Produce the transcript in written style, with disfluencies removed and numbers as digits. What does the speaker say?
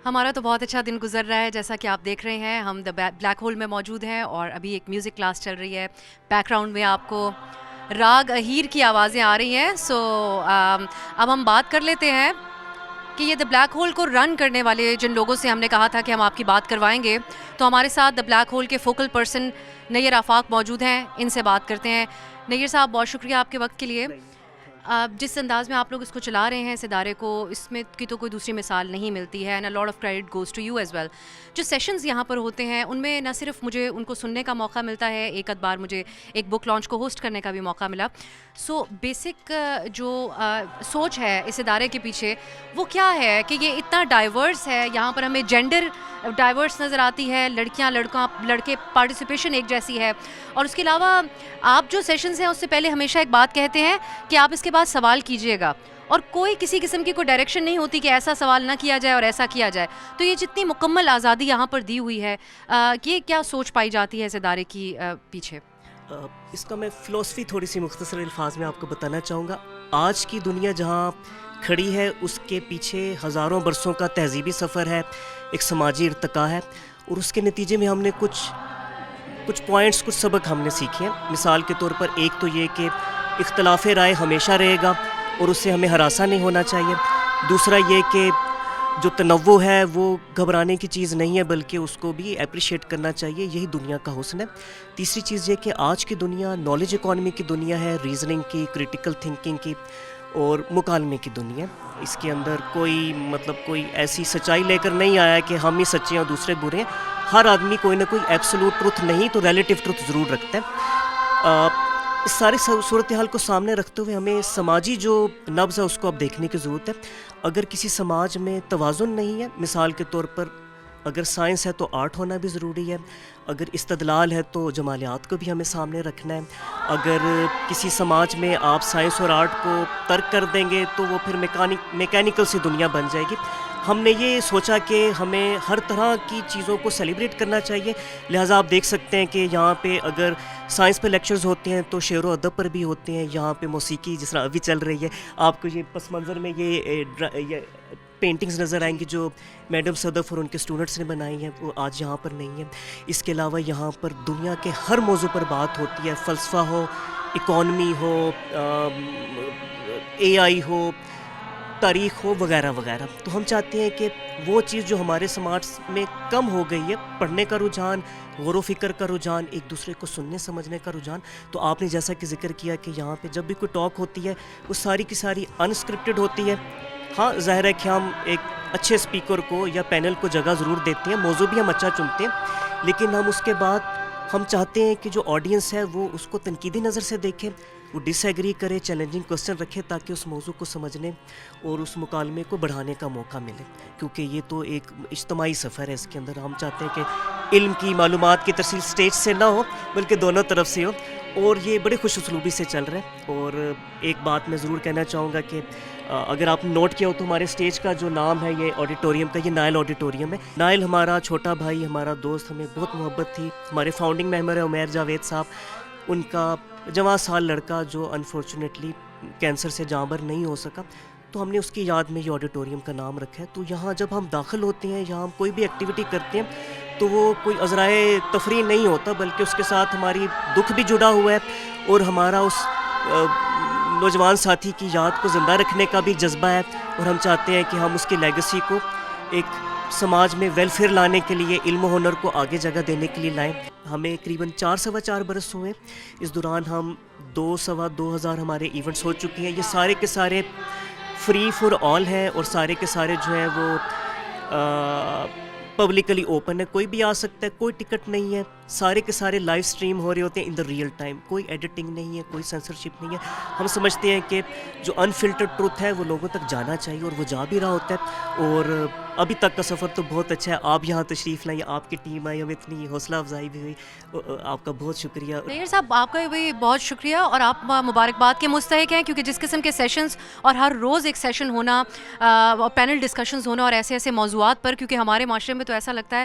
ہمارا تو بہت اچھا دن گزر رہا ہے. جیسا کہ آپ دیکھ رہے ہیں ہم دا بلیک ہول میں موجود ہیں اور ابھی ایک میوزک کلاس چل رہی ہے. بیک گراؤنڈ میں آپ کو راگ اہیر کی آوازیں آ رہی ہیں. سو اب ہم بات کر لیتے ہیں کہ یہ دا بلیک ہول کو رن کرنے والے جن لوگوں سے ہم نے کہا تھا کہ ہم آپ کی بات کروائیں گے, تو ہمارے ساتھ دا بلیک ہول کے فوکل پرسن نیر آفاق موجود ہیں. ان سے بات کرتے ہیں. نیر صاحب, بہت شکریہ آپ کے وقت کے لیے. جس انداز میں آپ لوگ اس کو چلا رہے ہیں اس ادارے کو, اس میں کی تو کوئی دوسری مثال نہیں ملتی ہے. And a lot of credit goes to you as well. جو سیشنز یہاں پر ہوتے ہیں ان میں نہ صرف مجھے ان کو سننے کا موقع ملتا ہے, ایک آدھ بار مجھے ایک بک لانچ کو ہوسٹ کرنے کا بھی موقع ملا. سو بیسک جو سوچ ہے اس ادارے کے پیچھے وہ کیا ہے کہ یہ اتنا ڈائیورس ہے. یہاں پر ہمیں جینڈر ڈائیورس نظر آتی ہے, لڑکیاں لڑکے پارٹیسپیشن ایک جیسی ہے. اور اس کے علاوہ آپ جو سیشنز ہیں اس سے پہلے ہمیشہ ایک بات کہتے ہیں کہ آپ اس کے بعد سوال کیجئے گا, اور کوئی کسی قسم کی کوئی ڈائریکشن نہیں ہوتی کہ ایسا سوال نہ کیا جائے اور ایسا کیا جائے. تو یہ جتنی مکمل آزادی یہاں پر دی ہوئی ہے, یہ کیا سوچ پائی جاتی ہے اس ادارے کی پیچھے؟ اس کا میں فلسفی تھوڑی سی مختصر الفاظ میں آپ کو بتانا چاہوں گا. آج کی دنیا جہاں کھڑی ہے اس کے پیچھے ہزاروں برسوں کا تہذیبی سفر ہے, ایک سماجی ارتقاء ہے, اور اس کے نتیجے میں ہم نے کچھ پوائنٹس, کچھ سبق ہم نے سیکھے ہیں. مثال کے طور پر ایک تو یہ کہ اختلاف رائے ہمیشہ رہے گا اور اس سے ہمیں ہراساں نہیں ہونا چاہیے. دوسرا یہ کہ جو تنوع ہے وہ گھبرانے کی چیز نہیں ہے بلکہ اس کو بھی اپریشیٹ کرنا چاہیے, یہی دنیا کا حسن ہے. تیسری چیز یہ کہ آج کی دنیا نالج اکانومی کی دنیا ہے, ریزننگ کی, کریٹیکل تھنکنگ کی اور مکالمے کی دنیا. اس کے اندر کوئی ایسی سچائی لے کر نہیں آیا کہ ہم ہی سچے ہیں اور دوسرے برے ہیں. ہر آدمی کوئی نہ کوئی ایبسولوٹ ٹروتھ نہیں تو ریلیٹیو ٹروتھ ضرور رکھتا ہے. اس ساری صورتحال کو سامنے رکھتے ہوئے ہمیں سماجی جو نبض ہے اس کو اب دیکھنے کی ضرورت ہے. اگر کسی سماج میں توازن نہیں ہے, مثال کے طور پر اگر سائنس ہے تو آرٹ ہونا بھی ضروری ہے, اگر استدلال ہے تو جمالیات کو بھی ہمیں سامنے رکھنا ہے. اگر کسی سماج میں آپ سائنس اور آرٹ کو ترک کر دیں گے تو وہ پھر میکینیکل سی دنیا بن جائے گی. ہم نے یہ سوچا کہ ہمیں ہر طرح کی چیزوں کو سیلیبریٹ کرنا چاہیے. لہٰذا آپ دیکھ سکتے ہیں کہ یہاں پہ اگر سائنس پہ لیکچرز ہوتے ہیں تو شعر و ادب پر بھی ہوتے ہیں. یہاں پہ موسیقی جس طرح ابھی چل رہی ہے, آپ کو یہ پس منظر میں یہ پینٹنگز نظر آئیں گی جو میڈم صدف اور ان کے اسٹوڈنٹس نے بنائی ہیں, وہ آج یہاں پر نہیں ہیں. اس کے علاوہ یہاں پر دنیا کے ہر موضوع پر بات ہوتی ہے, فلسفہ ہو, اکانومی ہو, اے آئی ہو, تاریخ ہو, وغیرہ وغیرہ. تو ہم چاہتے ہیں کہ وہ چیز جو ہمارے سماج میں کم ہو گئی ہے, پڑھنے کا رجحان, غور و فکر کا رجحان, ایک دوسرے کو سننے سمجھنے کا رجحان. تو آپ نے جیسا کہ ذکر کیا کہ یہاں پہ جب بھی کوئی ٹاک ہوتی ہے وہ ساری کی ساری انسکرپٹڈ ہوتی ہے. ہاں ظاہر ہے کہ ہم ایک اچھے اسپیکر کو یا پینل کو جگہ ضرور دیتے ہیں, موضوع بھی ہم اچھا چنتے ہیں, لیکن ہم اس کے بعد ہم چاہتے ہیں کہ جو آڈینس ہے وہ اس کو تنقیدی نظر سے دیکھے, وہ ڈس ایگری کرے, چیلنجنگ کوسچن رکھے تاکہ اس موضوع کو سمجھنے اور اس مکالمے کو بڑھانے کا موقع ملے. کیونکہ یہ تو ایک اجتماعی سفر ہے, اس کے اندر ہم چاہتے ہیں کہ علم کی معلومات کی ترسیل سٹیج سے نہ ہو بلکہ دونوں طرف سے ہو, اور یہ بڑے خوش اسلوبی سے چل رہا ہے. اور ایک بات میں ضرور کہنا چاہوں گا کہ اگر آپ نوٹ کیا ہو تو ہمارے اسٹیج کا جو نام ہے یہ آڈیٹوریم کا, یہ نائل آڈیٹوریم ہے. نائل ہمارا چھوٹا بھائی, ہمارا دوست, ہمیں بہت محبت تھی. ہمارے فاؤنڈنگ ممبر ہیں عمیر جاوید صاحب, ان کا جوان سال لڑکا جو انفارچونیٹلی کینسر سے جاں بر نہیں ہو سکا, تو ہم نے اس کی یاد میں یہ آڈیٹوریم کا نام رکھا ہے. تو یہاں جب ہم داخل ہوتے ہیں, یہاں ہم کوئی بھی ایکٹیویٹی کرتے ہیں تو وہ کوئی عذرائے تفریح نہیں ہوتا بلکہ اس کے ساتھ ہماری دکھ بھی جڑا ہوا ہے اور ہمارا اس نوجوان ساتھی کی یاد کو زندہ رکھنے کا بھی جذبہ ہے. اور ہم چاہتے ہیں کہ ہم اس کی لیگیسی کو ایک سماج میں ویلفیئر لانے کے لیے, علم و ہنر کو آگے جگہ دینے کے لیے لائیں. ہمیں قریباً 4 برس ہوئے. اس دوران ہم 2,000 ہمارے ایونٹس ہو چکے ہیں. یہ سارے کے سارے فری فار آل ہیں اور سارے کے سارے جو ہیں وہ پبلکلی اوپن ہے, کوئی بھی آ سکتا ہے, کوئی ٹکٹ نہیں ہے. سارے کے سارے لائیو سٹریم ہو رہے ہوتے ہیں ان دا ریئل ٹائم, کوئی ایڈیٹنگ نہیں ہے, کوئی سینسرشپ نہیں ہے. ہم سمجھتے ہیں کہ جو انفلٹرڈ ٹروتھ ہے وہ لوگوں تک جانا چاہیے اور وہ جا بھی رہا ہوتا ہے. اور ابھی تک کا سفر تو بہت اچھا ہے. آپ یہاں تشریف لائیں, آپ کی ٹیم آئی, ہمیں اتنی حوصلہ افزائی بھی ہوئی, آپ کا بہت شکریہ. نیر صاحب, آپ کا بھی بہت شکریہ, اور آپ مبارکباد کے مستحق ہیں کیونکہ جس قسم کے سیشنز اور ہر روز ایک سیشن ہونا, پینل ڈسکشنز ہونا اور ایسے موضوعات پر, کیونکہ ہمارے معاشرے میں تو ایسا لگتا ہے